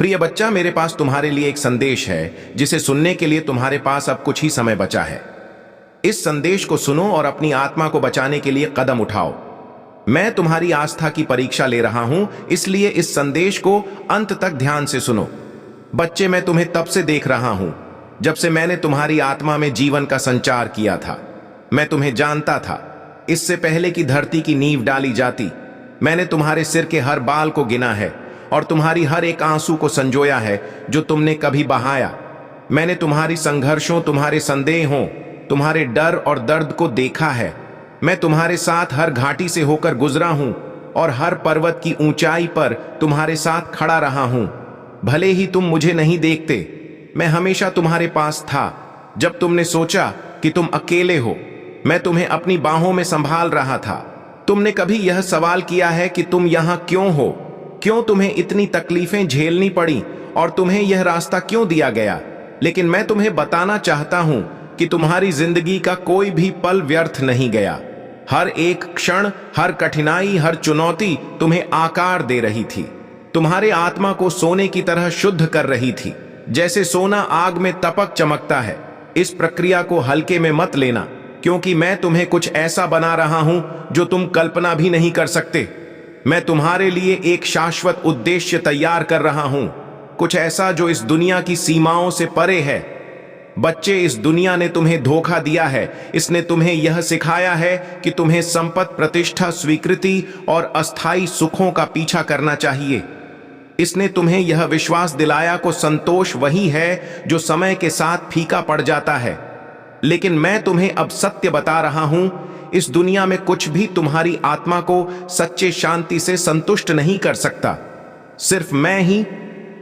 प्रिय बच्चा, मेरे पास तुम्हारे लिए एक संदेश है जिसे सुनने के लिए तुम्हारे पास अब कुछ ही समय बचा है। इस संदेश को सुनो और अपनी आत्मा को बचाने के लिए कदम उठाओ। मैं तुम्हारी आस्था की परीक्षा ले रहा हूं, इसलिए इस संदेश को अंत तक ध्यान से सुनो। बच्चे, मैं तुम्हें तब से देख रहा हूं जब से मैंने तुम्हारी आत्मा में जीवन का संचार किया था। मैं तुम्हें जानता था। इससे पहले कि धरती की नींव डाली जाती, मैंने तुम्हारे सिर के हर बाल को गिना है और तुम्हारी हर एक आंसू को संजोया है जो तुमने कभी बहाया। मैंने तुम्हारी संघर्षों, तुम्हारे संदेहों, तुम्हारे डर और दर्द को देखा है। मैं तुम्हारे साथ हर घाटी से होकर गुजरा हूं और हर पर्वत की ऊंचाई पर तुम्हारे साथ खड़ा रहा हूं। भले ही तुम मुझे नहीं देखते, मैं हमेशा तुम्हारे पास था। जब तुमने सोचा कि तुम अकेले हो, मैं तुम्हें अपनी बाहों में संभाल रहा था। तुमने कभी यह सवाल किया है कि तुम यहां क्यों हो? क्यों तुम्हें इतनी तकलीफें झेलनी पड़ी और तुम्हें यह रास्ता क्यों दिया गया? लेकिन मैं तुम्हें बताना चाहता हूं कि तुम्हारी जिंदगी का कोई भी पल व्यर्थ नहीं गया। हर एक क्षण, हर कठिनाई, हर चुनौती तुम्हें आकार दे रही थी। तुम्हारे आत्मा को सोने की तरह शुद्ध कर रही थी, जैसे सोना आग में तपक चमकता है। इस प्रक्रिया को हल्के में मत लेना, क्योंकि मैं तुम्हें कुछ ऐसा बना रहा हूं जो तुम कल्पना भी नहीं कर सकते। मैं तुम्हारे लिए एक शाश्वत उद्देश्य तैयार कर रहा हूं, कुछ ऐसा जो इस दुनिया की सीमाओं से परे है। बच्चे, इस दुनिया ने तुम्हें धोखा दिया है। इसने तुम्हें यह सिखाया है कि तुम्हें संपत्ति, प्रतिष्ठा, स्वीकृति और अस्थायी सुखों का पीछा करना चाहिए। इसने तुम्हें यह विश्वास दिलाया कि संतोष वही है जो समय के साथ फीका पड़ जाता है। लेकिन मैं तुम्हें अब सत्य बता रहा हूं, इस दुनिया में कुछ भी तुम्हारी आत्मा को सच्चे शांति से संतुष्ट नहीं कर सकता। सिर्फ मैं ही।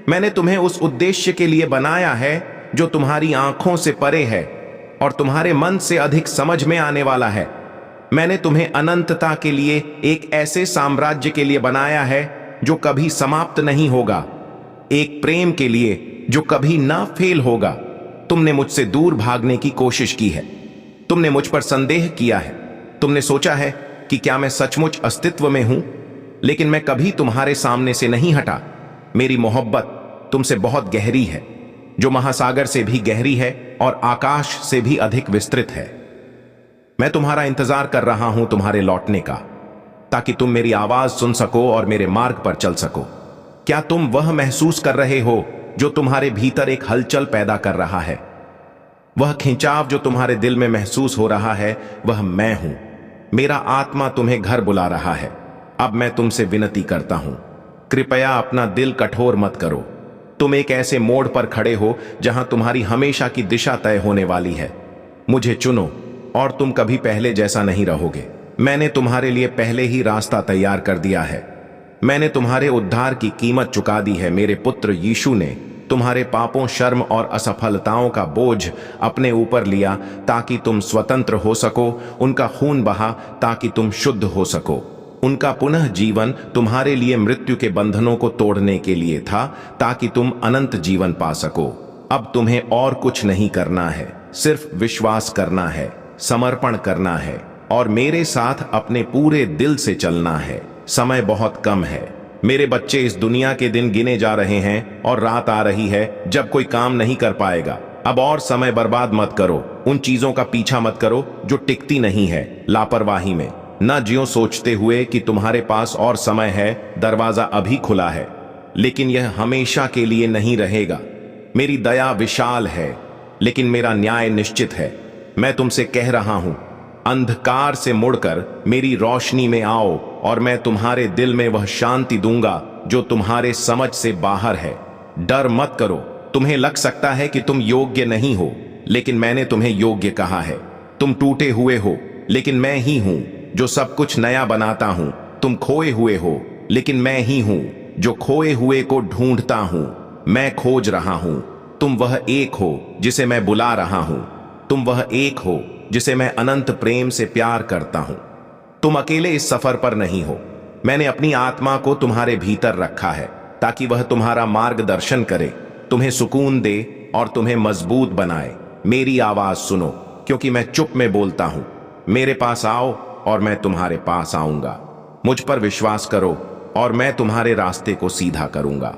मैंने तुम्हें उस उद्देश्य के लिए बनाया है जो तुम्हारी आंखों से परे है और तुम्हारे मन से अधिक समझ में आने वाला है। मैंने तुम्हें अनंतता के लिए, एक ऐसे साम्राज्य के लिए बनाया है जो कभी समाप्त नहीं होगा, एक प्रेम के लिए जो कभी ना फेल होगा। तुमने मुझसे दूर भागने की कोशिश की है, तुमने मुझ पर संदेह किया है, तुमने सोचा है कि क्या मैं सचमुच अस्तित्व में हूं, लेकिन मैं कभी तुम्हारे सामने से नहीं हटा। मेरी मोहब्बत तुमसे बहुत गहरी है, जो महासागर से भी गहरी है और आकाश से भी अधिक विस्तृत है। मैं तुम्हारा इंतजार कर रहा हूं तुम्हारे लौटने का, ताकि तुम मेरी आवाज सुन सको और मेरे मार्ग पर चल सको। क्या तुम वह महसूस कर रहे हो जो तुम्हारे भीतर एक हलचल पैदा कर रहा है? वह खिंचाव जो तुम्हारे दिल में महसूस हो रहा है, वह मैं हूं। मेरा आत्मा तुम्हें घर बुला रहा है। अब मैं तुमसे विनती करता हूं, कृपया अपना दिल कठोर मत करो। तुम एक ऐसे मोड़ पर खड़े हो जहां तुम्हारी हमेशा की दिशा तय होने वाली है। मुझे चुनो और तुम कभी पहले जैसा नहीं रहोगे। मैंने तुम्हारे लिए पहले ही रास्ता तैयार कर दिया है। मैंने तुम्हारे उद्धार की कीमत चुका दी है। मेरे पुत्र यीशु ने तुम्हारे पापों, शर्म और असफलताओं का बोझ अपने ऊपर लिया ताकि तुम स्वतंत्र हो सको। उनका खून बहा ताकि तुम शुद्ध हो सको। उनका पुनः जीवन तुम्हारे लिए मृत्यु के बंधनों को तोड़ने के लिए था, ताकि तुम अनंत जीवन पा सको। अब तुम्हें और कुछ नहीं करना है, सिर्फ विश्वास करना है, समर्पण करना है और मेरे साथ अपने पूरे दिल से चलना है। समय बहुत कम है मेरे बच्चे। इस दुनिया के दिन गिने जा रहे हैं और रात आ रही है जब कोई काम नहीं कर पाएगा। अब और समय बर्बाद मत करो। उन चीजों का पीछा मत करो जो टिकती नहीं है। लापरवाही में न जियो, सोचते हुए कि तुम्हारे पास और समय है। दरवाजा अभी खुला है, लेकिन यह हमेशा के लिए नहीं रहेगा। मेरी दया विशाल है, लेकिन मेरा न्याय निश्चित है। मैं तुमसे कह रहा हूं, अंधकार से मुड़कर मेरी रोशनी में आओ और मैं तुम्हारे दिल में वह शांति दूंगा जो तुम्हारे समझ से बाहर है। डर मत करो। तुम्हें लग सकता है कि तुम योग्य नहीं हो, लेकिन मैंने तुम्हें योग्य कहा है। तुम टूटे हुए हो, लेकिन मैं ही हूं जो सब कुछ नया बनाता हूं। तुम खोए हुए हो, लेकिन मैं ही हूं जो खोए हुए को ढूंढता हूं। मैं खोज रहा हूं। तुम वह एक हो जिसे मैं बुला रहा हूं। तुम वह एक हो जिसे मैं अनंत प्रेम से प्यार करता हूं। तुम अकेले इस सफर पर नहीं हो। मैंने अपनी आत्मा को तुम्हारे भीतर रखा है ताकि वह तुम्हारा मार्गदर्शन करे, तुम्हें सुकून दे और तुम्हें मजबूत बनाए। मेरी आवाज सुनो, क्योंकि मैं चुप में बोलता हूं। मेरे पास आओ और मैं तुम्हारे पास आऊंगा। मुझ पर विश्वास करो और मैं तुम्हारे रास्ते को सीधा करूंगा।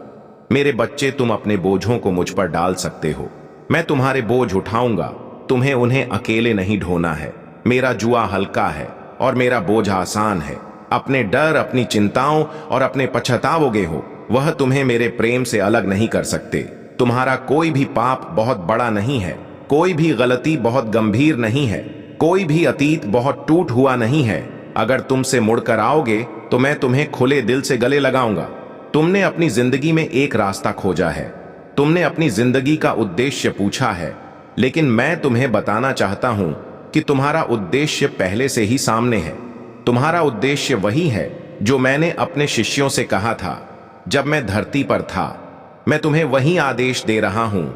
मेरे बच्चे, तुम अपने बोझों को मुझ पर डाल सकते हो। मैं तुम्हारे बोझ उठाऊंगा, तुम्हें उन्हें अकेले नहीं ढोना है। मेरा जुआ हल्का है और मेरा बोझ आसान है। अपने डर, अपनी चिंताओं और अपने पछतावोगे हो, वह तुम्हें मेरे प्रेम से अलग नहीं कर सकते। तुम्हारा कोई भी पाप बहुत बड़ा नहीं है, कोई भी गलती बहुत गंभीर नहीं है, कोई भी अतीत बहुत टूट हुआ नहीं है। अगर तुमसे मुड़कर आओगे तो मैं तुम्हें खुले दिल से गले लगाऊंगा। तुमने अपनी जिंदगी में एक रास्ता खोजा है, तुमने अपनी जिंदगी का उद्देश्य पूछा है, लेकिन मैं तुम्हें बताना चाहता हूं कि तुम्हारा उद्देश्य पहले से ही सामने है। तुम्हारा उद्देश्य वही है जो मैंने अपने शिष्यों से कहा था जब मैं धरती पर था। मैं तुम्हें वही आदेश दे रहा हूं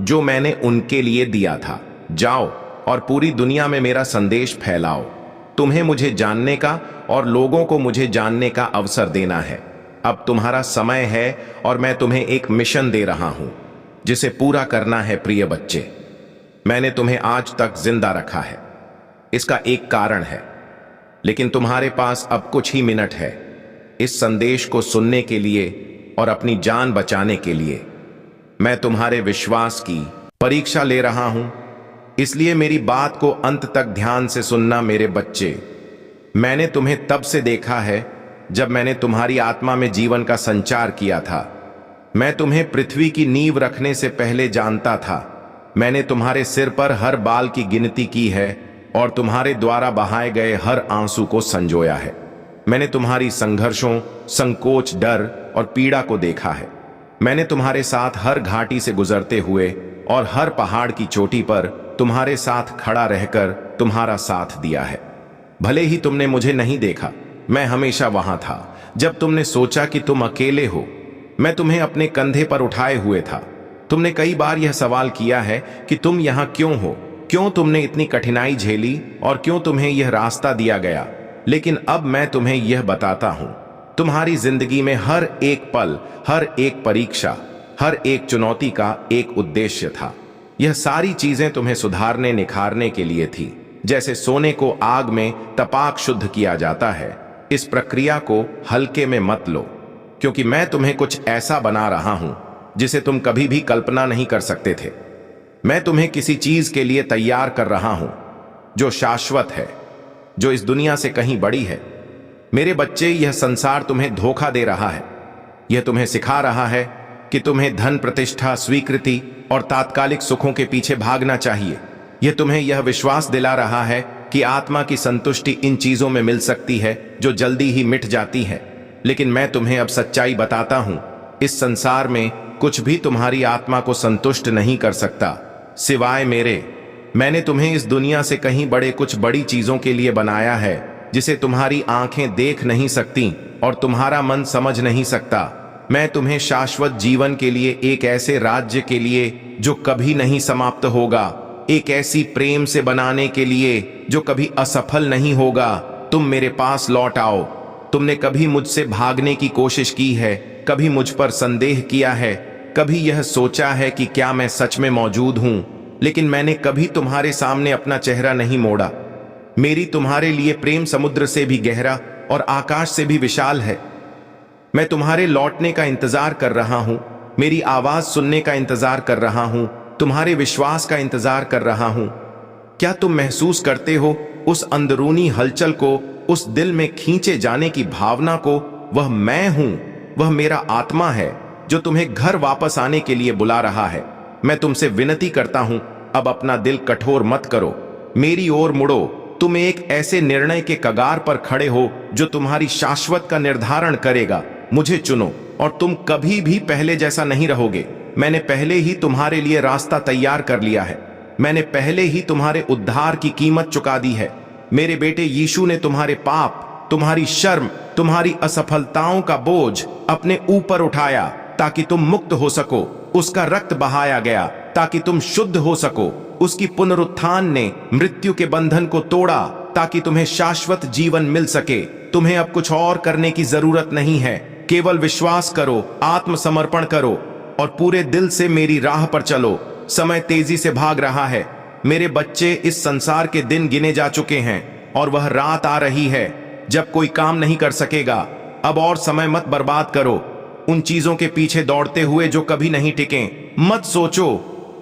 जो मैंने उनके लिए दिया था। जाओ और पूरी दुनिया में मेरा संदेश फैलाओ। तुम्हें मुझे जानने का और लोगों को मुझे जानने का अवसर देना है। अब तुम्हारा समय है और मैं तुम्हें एक मिशन दे रहा हूं जिसे पूरा करना है। प्रिय बच्चे, मैंने तुम्हें आज तक जिंदा रखा है, इसका एक कारण है, लेकिन तुम्हारे पास अब कुछ ही मिनट है इस संदेश को सुनने के लिए और अपनी जान बचाने के लिए। मैं तुम्हारे विश्वास की परीक्षा ले रहा हूं, इसलिए मेरी बात को अंत तक ध्यान से सुनना। मेरे बच्चे, मैंने तुम्हें तब से देखा है जब मैंने तुम्हारी आत्मा में जीवन का संचार किया था। मैं तुम्हें पृथ्वी की नींव रखने से पहले जानता था। मैंने तुम्हारे सिर पर हर बाल की गिनती की है और तुम्हारे द्वारा बहाए गए हर आंसू को संजोया है। मैंने तुम्हारी संघर्षों, संकोच, डर और पीड़ा को देखा है। मैंने तुम्हारे साथ हर घाटी से गुजरते हुए और हर पहाड़ की चोटी पर तुम्हारे साथ खड़ा रहकर तुम्हारा साथ दिया है। भले ही तुमने मुझे नहीं देखा, मैं हमेशा वहां था। जब तुमने सोचा कि तुम अकेले हो, मैं तुम्हें अपने कंधे पर उठाए हुए था। तुमने कई बार यह सवाल किया है कि तुम यहां क्यों हो, क्यों तुमने इतनी कठिनाई झेली और क्यों तुम्हें यह रास्ता दिया गया। लेकिन अब मैं तुम्हें यह बताता हूं, तुम्हारी जिंदगी में हर एक पल, हर एक परीक्षा, हर एक चुनौती का एक उद्देश्य था। यह सारी चीजें तुम्हें सुधारने, निखारने के लिए थी। जैसे सोने को आग में तपाक शुद्ध किया जाता है, इस प्रक्रिया को हल्के में मत लो, क्योंकि मैं तुम्हें कुछ ऐसा बना रहा हूं जिसे तुम कभी भी कल्पना नहीं कर सकते थे। मैं तुम्हें किसी चीज के लिए तैयार कर रहा हूं जो शाश्वत है, जो इस दुनिया से कहीं बड़ी है। मेरे बच्चे, यह संसार तुम्हें धोखा दे रहा है। यह तुम्हें सिखा रहा है कि तुम्हें धन, प्रतिष्ठा, स्वीकृति और तात्कालिक सुखों के पीछे भागना चाहिए। यह तुम्हें यह विश्वास दिला रहा है कि आत्मा की संतुष्टि इन चीजों में मिल सकती है जो जल्दी ही मिट जाती है। लेकिन मैं तुम्हें अब सच्चाई बताता हूं, इस संसार में कुछ भी तुम्हारी आत्मा को संतुष्ट नहीं कर सकता सिवाय मेरे। मैंने तुम्हें इस दुनिया से कहीं बड़े कुछ बड़ी चीजों के लिए बनाया है जिसे तुम्हारी आंखें देख नहीं सकती और तुम्हारा मन समझ नहीं सकता। मैं तुम्हें शाश्वत जीवन के लिए, एक ऐसे राज्य के लिए जो कभी नहीं समाप्त होगा, एक ऐसी प्रेम से बनाने के लिए जो कभी असफल नहीं होगा। तुम मेरे पास लौट आओ। तुमने कभी मुझसे भागने की कोशिश की है, कभी मुझ पर संदेह किया है, कभी यह सोचा है कि क्या मैं सच में मौजूद हूं, लेकिन मैंने कभी तुम्हारे सामने अपना चेहरा नहीं मोड़ा। मेरी तुम्हारे लिए प्रेम समुद्र से भी गहरा और आकाश से भी विशाल है। मैं तुम्हारे लौटने का इंतजार कर रहा हूं, मेरी आवाज सुनने का इंतजार कर रहा हूं, तुम्हारे विश्वास का इंतजार कर रहा हूं। क्या तुम महसूस करते हो उस अंदरूनी हलचल को, उस दिल में खींचे जाने की भावना को? वह मैं हूं, वह मेरा आत्मा है जो तुम्हें घर वापस आने के लिए बुला रहा है। मैं तुमसे विनती करता हूं, अब अपना दिल कठोर मत करो, मेरी ओर मुड़ो। तुम एक ऐसे निर्णय के कगार पर खड़े हो जो तुम्हारी शाश्वत का निर्धारण करेगा। मुझे चुनो और तुम कभी भी पहले जैसा नहीं रहोगे। मैंने पहले ही तुम्हारे लिए रास्ता तैयार कर लिया है। मैंने पहले ही तुम्हारे उद्धार की कीमत चुका दी है। मेरे बेटे यीशु ने तुम्हारे पाप, तुम्हारी शर्म, तुम्हारी असफलताओं का बोझ अपने ऊपर उठाया ताकि तुम मुक्त हो सको। उसका रक्त बहाया गया ताकि तुम शुद्ध हो सको। उसकी पुनरुत्थान ने मृत्यु के बंधन को तोड़ा ताकि तुम्हें शाश्वत जीवन मिल सके। तुम्हें अब कुछ और करने की जरूरत नहीं है। केवल विश्वास करो, आत्मसमर्पण करो और पूरे दिल से मेरी राह पर चलो। समय तेजी से भाग रहा है मेरे बच्चे। इस संसार के दिन गिने जा चुके हैं और वह रात आ रही है जब कोई काम नहीं कर सकेगा। अब और समय मत बर्बाद करो। उन चीजों के पीछे दौड़ते हुए जो कभी नहीं टिकें। मत सोचो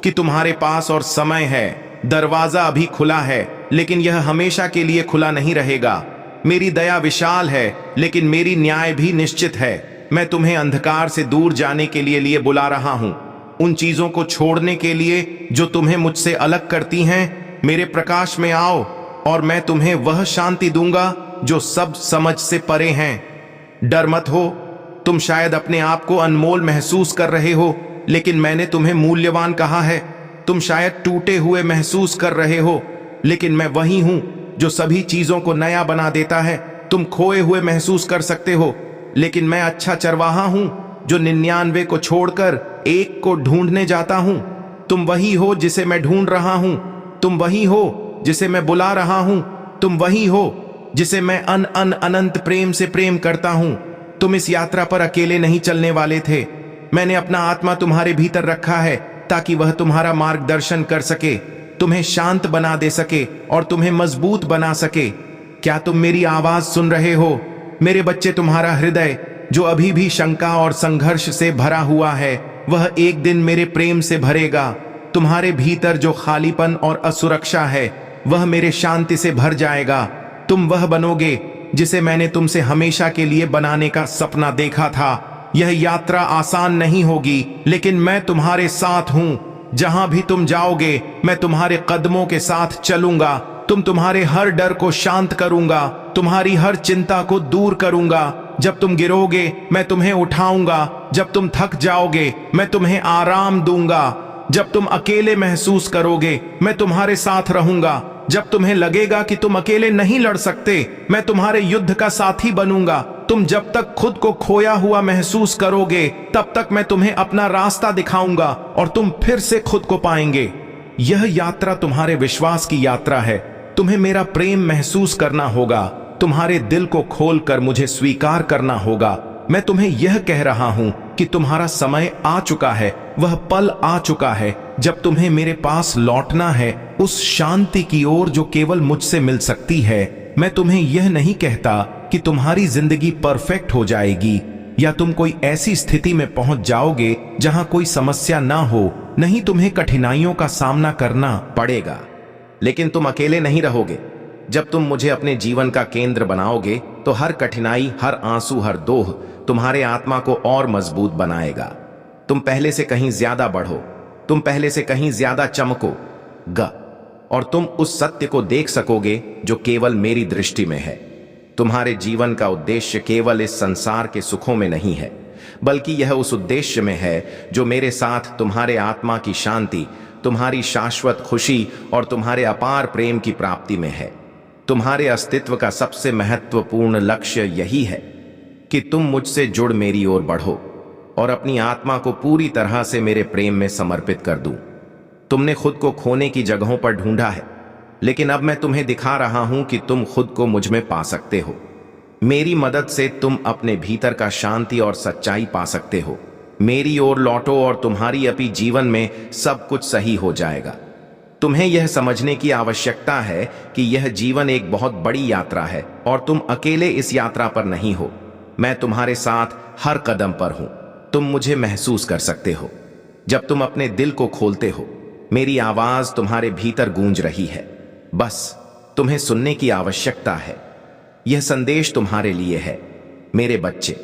कि तुम्हारे पास और समय है। दरवाजा अभी खुला है, लेकिन यह हमेशा के लिए खुला नहीं रहेगा। मेरी दया विशाल है, लेकिन मेरी न्याय भी निश्चित है। मैं तुम्हें अंधकार से दूर जाने के लिए बुला रहा हूं, उन चीजों को छोड़ने के लिए जो तुम्हें मुझसे अलग करती हैं। मेरे प्रकाश में आओ और मैं तुम्हें वह शांति दूंगा जो सब समझ से परे हैं। डर मत हो। तुम शायद अपने आप को अनमोल महसूस कर रहे हो, लेकिन मैंने तुम्हें मूल्यवान कहा है। तुम शायद टूटे हुए महसूस कर रहे हो, लेकिन मैं वही हूं जो सभी चीजों को नया बना देता है। तुम खोए हुए महसूस कर सकते हो, लेकिन मैं अच्छा चरवाहा हूं जो 99 को छोड़कर एक को ढूंढने जाता हूं। तुम वही हो जिसे मैं ढूंढ रहा हूं। तुम वही हो जिसे मैं बुला रहा हूं। तुम वही हो जिसे मैं अनंत प्रेम से प्रेम करता हूं। तुम इस यात्रा पर अकेले नहीं चलने वाले थे। मैंने अपना आत्मा तुम्हारे भीतर रखा है ताकि वह तुम्हारा मार्गदर्शन कर सके, तुम्हें शांत बना दे सके और तुम्हें मजबूत बना सके। क्या तुम मेरी आवाज सुन रहे हो? मेरे बच्चे, तुम्हारा हृदय जो अभी भी शंका और संघर्ष से भरा हुआ है, वह एक दिन मेरे प्रेम से भरेगा। तुम्हारे भीतर जो खालीपन और असुरक्षा है, वह मेरे शांति से भर जाएगा। तुम वह बनोगे जिसे मैंने तुमसे हमेशा के लिए बनाने का सपना देखा था। यह यात्रा आसान नहीं होगी, लेकिन मैं तुम्हारे साथ हूं। जहां भी तुम जाओगे, मैं तुम्हारे कदमों के साथ चलूंगा। तुम्हारे हर डर को शांत करूंगा, तुम्हारी हर चिंता को दूर करूंगा। जब तुम गिरोगे, मैं तुम्हें उठाऊंगा। जब तुम थक जाओगे, मैं तुम्हें आराम दूंगा। जब तुम अकेले महसूस करोगे, मैं तुम्हारे साथ रहूंगा। जब तुम्हें लगेगा कि तुम अकेले नहीं लड़ सकते, मैं तुम्हारे युद्ध का साथी बनूंगा। तुम जब तक खुद को खोया हुआ महसूस करोगे, तब तक मैं तुम्हें अपना रास्ता दिखाऊंगा और तुम फिर से खुद को पाएंगे। यह यात्रा तुम्हारे विश्वास की यात्रा है। तुम्हें मेरा प्रेम महसूस करना होगा। तुम्हारे दिल को खोलकर मुझे स्वीकार करना होगा। मैं तुम्हें यह कह रहा हूं कि तुम्हारा समय आ चुका है, वह पल आ चुका है जब तुम्हें मेरे पास लौटना है, उस शांति की ओर जो केवल मुझसे मिल सकती है। मैं तुम्हें यह नहीं कहता कि तुम्हारी जिंदगी परफेक्ट हो जाएगी या तुम कोई ऐसी स्थिति में पहुंच जाओगे जहां कोई समस्या ना हो। नहीं, तुम्हें कठिनाइयों का सामना करना पड़ेगा, लेकिन तुम अकेले नहीं रहोगे। जब तुम मुझे अपने जीवन का केंद्र बनाओगे, तो हर कठिनाई, हर आंसू, हर दोह तुम्हारे आत्मा को और मजबूत बनाएगा। तुम पहले से कहीं ज्यादा बढ़ो, तुम पहले से कहीं ज्यादा चमकोगे और तुम उस सत्य को देख सकोगे जो केवल मेरी दृष्टि में है। तुम्हारे जीवन का उद्देश्य केवल इस संसार के सुखों में नहीं है, बल्कि यह उस उद्देश्य में है जो मेरे साथ तुम्हारे आत्मा की शांति, तुम्हारी शाश्वत खुशी और तुम्हारे अपार प्रेम की प्राप्ति में है। तुम्हारे अस्तित्व का सबसे महत्वपूर्ण लक्ष्य यही है कि तुम मुझसे जुड़ मेरी ओर बढ़ो और अपनी आत्मा को पूरी तरह से मेरे प्रेम में समर्पित कर दूं। तुमने खुद को खोने की जगहों पर ढूंढा है, लेकिन अब मैं तुम्हें दिखा रहा हूं कि तुम खुद को मुझ में पा सकते हो। मेरी मदद से तुम अपने भीतर का शांति और सच्चाई पा सकते हो। मेरी ओर लौटो और तुम्हारी अपनी जीवन में सब कुछ सही हो जाएगा। तुम्हें यह समझने की आवश्यकता है कि यह जीवन एक बहुत बड़ी यात्रा है और तुम अकेले इस यात्रा पर नहीं हो। मैं तुम्हारे साथ हर कदम पर हूं। तुम मुझे महसूस कर सकते हो। जब तुम अपने दिल को खोलते हो, मेरी आवाज तुम्हारे भीतर गूंज रही है। बस तुम्हें सुनने की आवश्यकता है। यह संदेश तुम्हारे लिए है, मेरे बच्चे।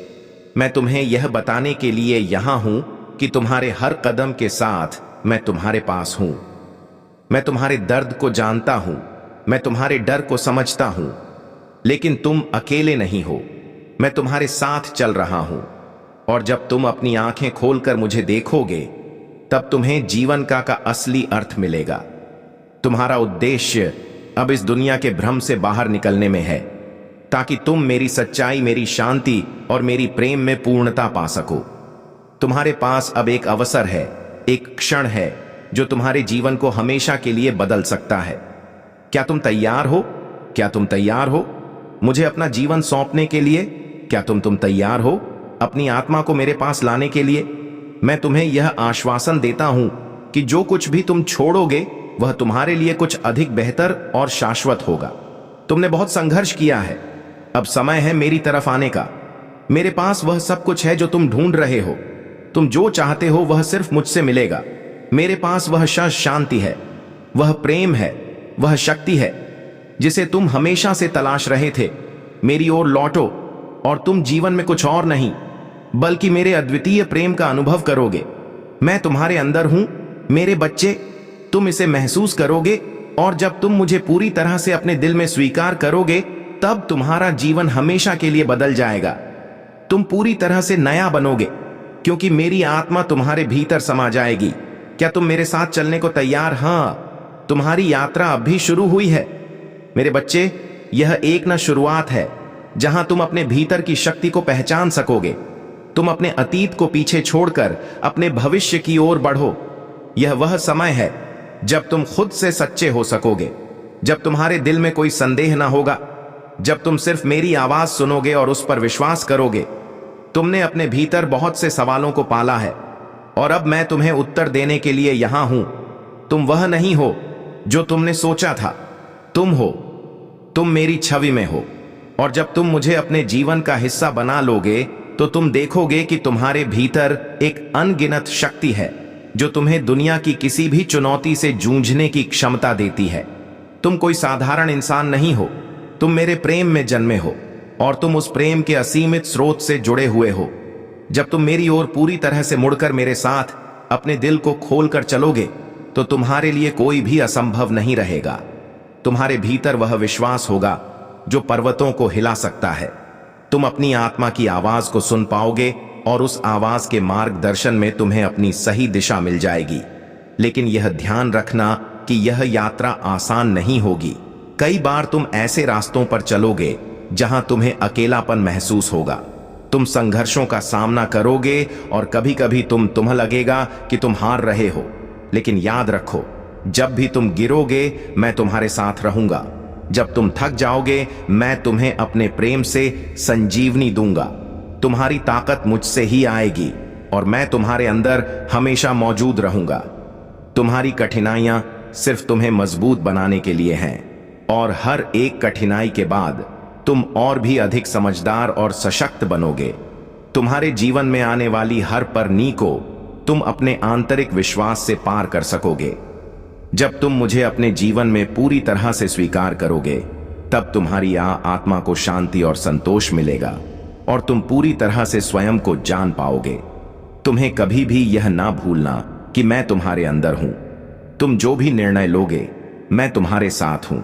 मैं तुम्हें यह बताने के लिए यहां हूं कि तुम्हारे हर कदम के साथ मैं तुम्हारे पास हूं। मैं तुम्हारे दर्द को जानता हूं, मैं तुम्हारे डर को समझता हूं, लेकिन तुम अकेले नहीं हो। मैं तुम्हारे साथ चल रहा हूं और जब तुम अपनी आंखें खोलकर मुझे देखोगे, तब तुम्हें जीवन का असली अर्थ मिलेगा। तुम्हारा उद्देश्य अब इस दुनिया के भ्रम से बाहर निकलने में है, ताकि तुम मेरी सच्चाई, मेरी शांति और मेरी प्रेम में पूर्णता पा सको। तुम्हारे पास अब एक अवसर है, एक क्षण है जो तुम्हारे जीवन को हमेशा के लिए बदल सकता है। क्या तुम तैयार हो? क्या तुम तैयार हो मुझे अपना जीवन सौंपने के लिए? क्या तुम तैयार हो अपनी आत्मा को मेरे पास लाने के लिए? मैं तुम्हें यह आश्वासन देता हूं कि जो कुछ भी तुम छोड़ोगे, वह तुम्हारे लिए कुछ अधिक बेहतर और शाश्वत होगा। तुमने बहुत संघर्ष किया है, अब समय है मेरी तरफ आने का। मेरे पास वह सब कुछ है जो तुम ढूंढ रहे हो। तुम जो चाहते हो वह सिर्फ मुझसे मिलेगा। मेरे पास वह शांति है, वह प्रेम है, वह शक्ति है जिसे तुम हमेशा से तलाश रहे थे। मेरी ओर लौटो और तुम जीवन में कुछ और नहीं बल्कि मेरे अद्वितीय प्रेम का अनुभव करोगे। मैं तुम्हारे अंदर हूं मेरे बच्चे, तुम इसे महसूस करोगे और जब तुम मुझे पूरी तरह से अपने दिल में स्वीकार करोगे तब तुम्हारा जीवन हमेशा के लिए बदल जाएगा। तुम पूरी तरह से नया बनोगे क्योंकि मेरी आत्मा तुम्हारे भीतर समा जाएगी। क्या तुम मेरे साथ चलने को तैयार? हाँ, तुम्हारी यात्रा अब भी शुरू हुई है मेरे बच्चे। यह एक न शुरुआत है जहां तुम अपने भीतर की शक्ति को पहचान सकोगे। तुम अपने अतीत को पीछे छोड़कर अपने भविष्य की ओर बढ़ो। यह वह समय है जब तुम खुद से सच्चे हो सकोगे, जब तुम्हारे दिल में कोई संदेह ना होगा, जब तुम सिर्फ मेरी आवाज सुनोगे और उस पर विश्वास करोगे। तुमने अपने भीतर बहुत से सवालों को पाला है और अब मैं तुम्हें उत्तर देने के लिए यहां हूं। तुम वह नहीं हो जो तुमने सोचा था, तुम हो, तुम मेरी छवि में हो। और जब तुम मुझे अपने जीवन का हिस्सा बना लोगे तो तुम देखोगे कि तुम्हारे भीतर एक अनगिनत शक्ति है जो तुम्हें दुनिया की किसी भी चुनौती से जूझने की क्षमता देती है। तुम कोई साधारण इंसान नहीं हो, तुम मेरे प्रेम में जन्मे हो और तुम उस प्रेम के असीमित स्रोत से जुड़े हुए हो। जब तुम मेरी ओर पूरी तरह से मुड़कर मेरे साथ अपने दिल को खोलकर चलोगे तो तुम्हारे लिए कोई भी असंभव नहीं रहेगा। तुम्हारे भीतर वह विश्वास होगा जो पर्वतों को हिला सकता है। तुम अपनी आत्मा की आवाज को सुन पाओगे और उस आवाज के मार्गदर्शन में तुम्हें अपनी सही दिशा मिल जाएगी। लेकिन यह ध्यान रखना कि यह यात्रा आसान नहीं होगी। कई बार तुम ऐसे रास्तों पर चलोगे जहां तुम्हें अकेलापन महसूस होगा। तुम संघर्षों का सामना करोगे और कभी कभी तुम्हें लगेगा कि तुम हार रहे हो। लेकिन याद रखो, जब भी तुम गिरोगे मैं तुम्हारे साथ रहूंगा। जब तुम थक जाओगे मैं तुम्हें अपने प्रेम से संजीवनी दूंगा। तुम्हारी ताकत मुझसे ही आएगी और मैं तुम्हारे अंदर हमेशा मौजूद रहूंगा। तुम्हारी कठिनाइयां सिर्फ तुम्हें मजबूत बनाने के लिए हैं और हर एक कठिनाई के बाद तुम और भी अधिक समझदार और सशक्त बनोगे। तुम्हारे जीवन में आने वाली हर परनी को तुम अपने आंतरिक विश्वास से पार कर सकोगे। जब तुम मुझे अपने जीवन में पूरी तरह से स्वीकार करोगे तब तुम्हारी आत्मा को शांति और संतोष मिलेगा और तुम पूरी तरह से स्वयं को जान पाओगे। तुम्हें कभी भी यह ना भूलना कि मैं तुम्हारे अंदर हूं। तुम जो भी निर्णय लोगे मैं तुम्हारे साथ हूं।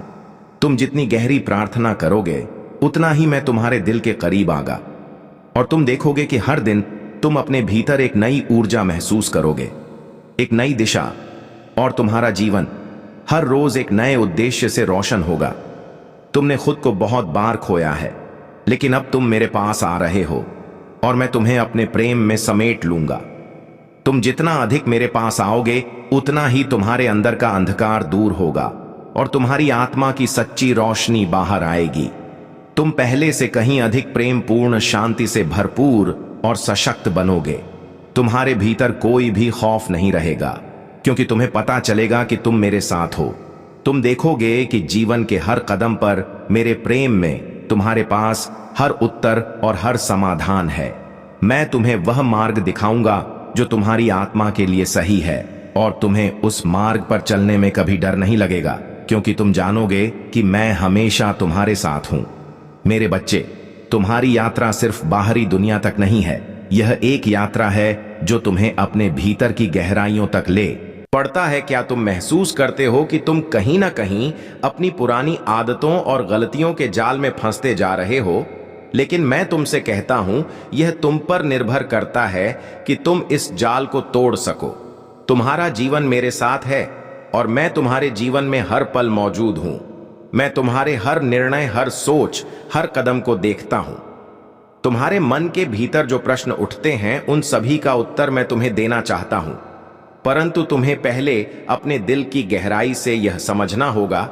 तुम जितनी गहरी प्रार्थना करोगे उतना ही मैं तुम्हारे दिल के करीब आगा और तुम देखोगे कि हर दिन तुम अपने भीतर एक नई ऊर्जा महसूस करोगे, एक नई दिशा, और तुम्हारा जीवन हर रोज एक नए उद्देश्य से रोशन होगा। तुमने खुद को बहुत बार खोया है लेकिन अब तुम मेरे पास आ रहे हो और मैं तुम्हें अपने प्रेम में समेट लूंगा। तुम जितना अधिक मेरे पास आओगे उतना ही तुम्हारे अंदर का अंधकार दूर होगा और तुम्हारी आत्मा की सच्ची रोशनी बाहर आएगी। तुम पहले से कहीं अधिक प्रेम पूर्ण, शांति से भरपूर और सशक्त बनोगे। तुम्हारे भीतर कोई भी खौफ नहीं रहेगा क्योंकि तुम्हें पता चलेगा कि तुम मेरे साथ हो। तुम देखोगे कि जीवन के हर कदम पर मेरे प्रेम में तुम्हारे पास हर उत्तर और हर समाधान है। मैं तुम्हें वह मार्ग दिखाऊंगा जो तुम्हारी आत्मा के लिए सही है और तुम्हें उस मार्ग पर चलने में कभी डर नहीं लगेगा क्योंकि तुम जानोगे कि मैं हमेशा तुम्हारे साथ हूं। मेरे बच्चे, तुम्हारी यात्रा सिर्फ बाहरी दुनिया तक नहीं है, यह एक यात्रा है जो तुम्हें अपने भीतर की गहराइयों तक ले पड़ता है। क्या तुम महसूस करते हो कि तुम कहीं ना कहीं अपनी पुरानी आदतों और गलतियों के जाल में फंसते जा रहे हो? लेकिन मैं तुमसे कहता हूं, यह तुम पर निर्भर करता है कि तुम इस जाल को तोड़ सको। तुम्हारा जीवन मेरे साथ है और मैं तुम्हारे जीवन में हर पल मौजूद हूं। मैं तुम्हारे हर निर्णय, हर सोच, हर कदम को देखता हूं। तुम्हारे मन के भीतर जो प्रश्न उठते हैं उन सभी का उत्तर मैं तुम्हें देना चाहता हूं, परंतु तुम्हें पहले अपने दिल की गहराई से यह समझना होगा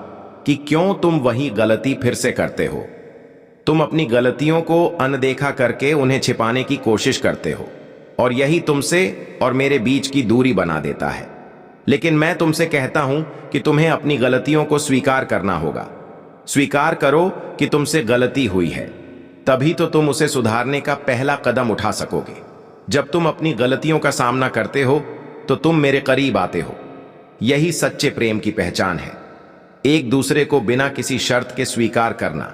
कि क्यों तुम वही गलती फिर से करते हो। तुम अपनी गलतियों को अनदेखा करके उन्हें छिपाने की कोशिश करते हो और यही तुमसे और मेरे बीच की दूरी बना देता है। लेकिन मैं तुमसे कहता हूं कि तुम्हें अपनी गलतियों को स्वीकार करना होगा। स्वीकार करो कि तुमसे गलती हुई है, तभी तो तुम उसे सुधारने का पहला कदम उठा सकोगे। जब तुम अपनी गलतियों का सामना करते हो तो तुम मेरे करीब आते हो। यही सच्चे प्रेम की पहचान है, एक दूसरे को बिना किसी शर्त के स्वीकार करना।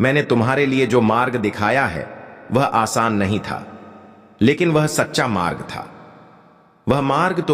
मैंने तुम्हारे लिए जो मार्ग दिखाया है वह आसान नहीं था, लेकिन वह सच्चा मार्ग था। वह मार्ग